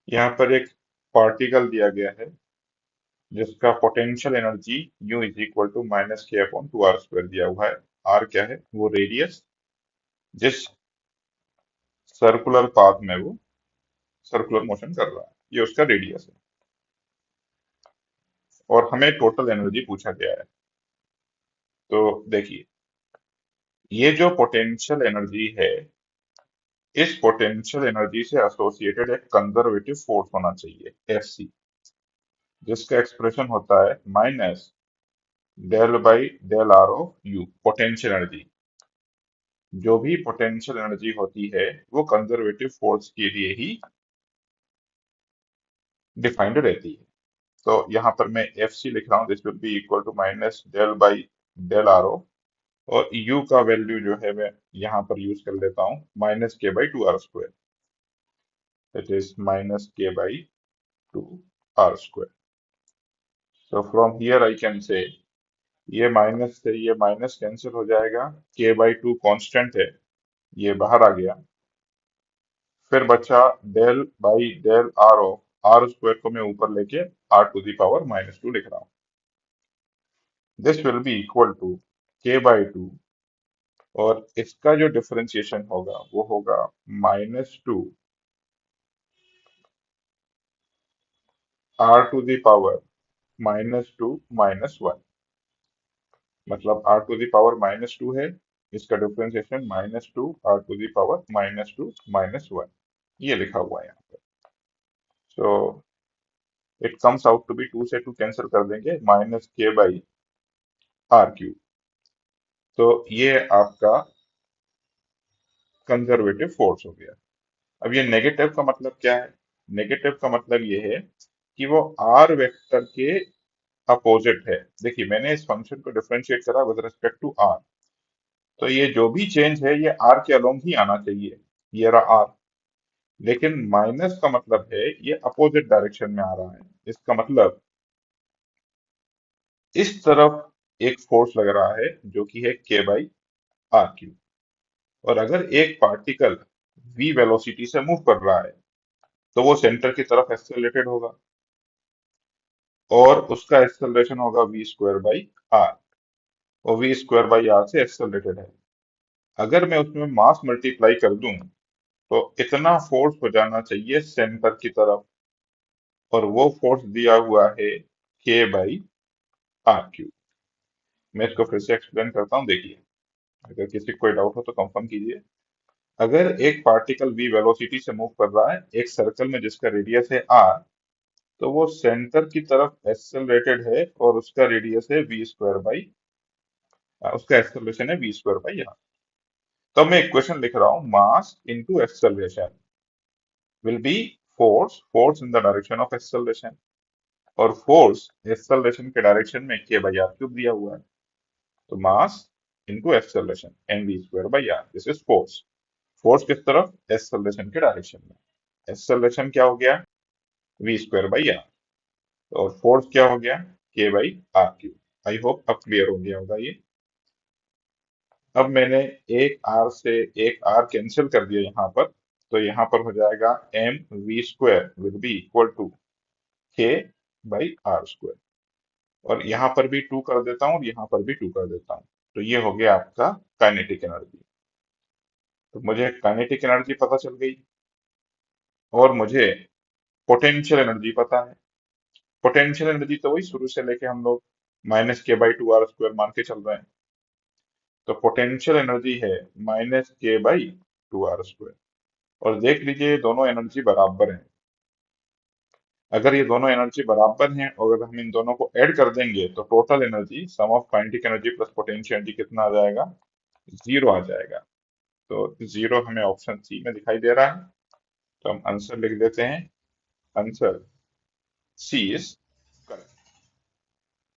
यहाँ पर एक पार्टिकल दिया गया है जिसका potential energy U is equal to minus K upon two are square दिया हुआ है। आर क्या है? वो रेडियस, जिस सर्कुलर पाथ में वो सर्कुलर मोशन कर रहा है, ये उसका रेडियस है। और हमें टोटल एनर्जी पूछा गया है। तो देखिए, ये जो पोटेंशियल एनर्जी है, इस पोटेंशियल एनर्जी से एसोसिएटेड एक कंजर्वेटिव फोर्स होना चाहिए, Fc, जिसका एक्सप्रेशन होता है minus del by del are of U, potential energy. जो भी पोटेंशियल एनर्जी होती है वो कंजर्वेटिव फोर्स के लिए ही डिफाइंड रहती है। तो यहाँ पर मैं एफ सी लिख रहा हूँ, this will be equal to minus del by del are of, और यू का वैल्यू जो है मैं यहाँ पर यूज कर लेता हूँ minus k by two are square, it is minus k by two are square. So from here I can say ये माइनस से ये माइनस कैंसिल हो जाएगा, के बाई टू कॉन्स्टेंट है, ये बाहर आ गया। फिर बचा del by del are of r square को मैं ऊपर लेके r to the power minus two लिख रहा हूँ। This will be equal to के बाई टू, और इसका जो डिफरेंशिएशन होगा वो होगा minus two r to the power minus two minus one. मतलब r to the power minus two है, इसका differentiation minus two r to the power minus two minus one, ये लिखा हुआ है यहाँ पर। So it comes out to be, two से टू कैंसिल कर देंगे, minus k by R cube. तो ये आपका कंजर्वेटिव फोर्स हो गया। अब ये नेगेटिव का मतलब क्या है? नेगेटिव का मतलब ये है कि वो आर वेक्टर के अपोजिट है। देखिए, मैंने इस फंक्शन को डिफरेंशिएट करा विद रिस्पेक्ट टू आर, तो ये जो भी चेंज है ये आर के अलोंग ही आना चाहिए, ये रहा आर। लेकिन माइनस का मतलब है ये अपोजिट डायरेक्शन में आ रहा है। इसका मतलब इस तरफ एक फोर्स लग रहा है जो कि है के बाई आर क्यूब। और अगर एक पार्टिकल v वेलोसिटी से मूव कर रहा है तो वो सेंटर की तरफ एक्सेलरेटेड होगा, और उसका एक्सेलरेशन होगा v स्क्वायर बाई आर, और v स्क्वायर बाई आर से एक्सेलरेटेड है। अगर मैं उसमें मास मल्टीप्लाई कर दूं तो इतना फोर्स हो जाना चाहिए सेंटर की तरफ, और वो फोर्स दिया हुआ है के बाई आर क्यूब। मैं इसको फिर से एक्सप्लेन करता हूँ, देखिए, अगर किसी को कोई डाउट हो तो कंफर्म कीजिए। अगर एक पार्टिकल v वेलोसिटी से मूव कर रहा है एक सर्कल में जिसका रेडियस है r, तो वो सेंटर की तरफ एक्सेलरेटेड है, और उसका रेडियस है v स्क्वायर बाई, उसका एक्सेलरेशन है v स्क्वायर बाई आर। तो मैं इक्वेशन लिख रहा हूँ, mass into acceleration will be force in the direction of acceleration, और फोर्स एक्सेलरेशन के डायरेक्शन में के बाई आर क्यूब दिया हुआ है। तो mass into acceleration M V square by R, this is force. Force किस तरफ? एक्सेलरेशन के डायरेक्शन में। एक्सेलरेशन क्या हो गया? V square by R. और फोर्स क्या हो गया? K by R cube. I hope अब क्लियर हो गया होगा ये। अब मैंने एक आर से एक आर कैंसिल कर दिया यहाँ पर, तो यहाँ पर हो जाएगा M V square will be equal to के बाई आर स्क्वायर, और यहाँ पर भी टू कर देता हूँ और यहाँ पर भी टू कर देता हूँ। तो ये हो गया आपका काइनेटिक एनर्जी। तो मुझे काइनेटिक एनर्जी पता चल गई, और मुझे पोटेंशियल एनर्जी पता है। पोटेंशियल एनर्जी तो वही शुरू से लेके हम लोग minus k by two are square मान के चल रहे हैं। तो पोटेंशियल एनर्जी है minus k by two are square. और देख लीजिए, ये दोनों एनर्जी बराबर हैं। अगर ये दोनों एनर्जी बराबर हैं और अगर हम इन दोनों को ऐड कर देंगे तो total energy, sum of kinetic energy plus potential energy, कितना आ जाएगा? जीरो आ जाएगा। तो जीरो हमें ऑप्शन सी में दिखाई दे रहा है, तो हम आंसर लिख देते हैं। Answer C is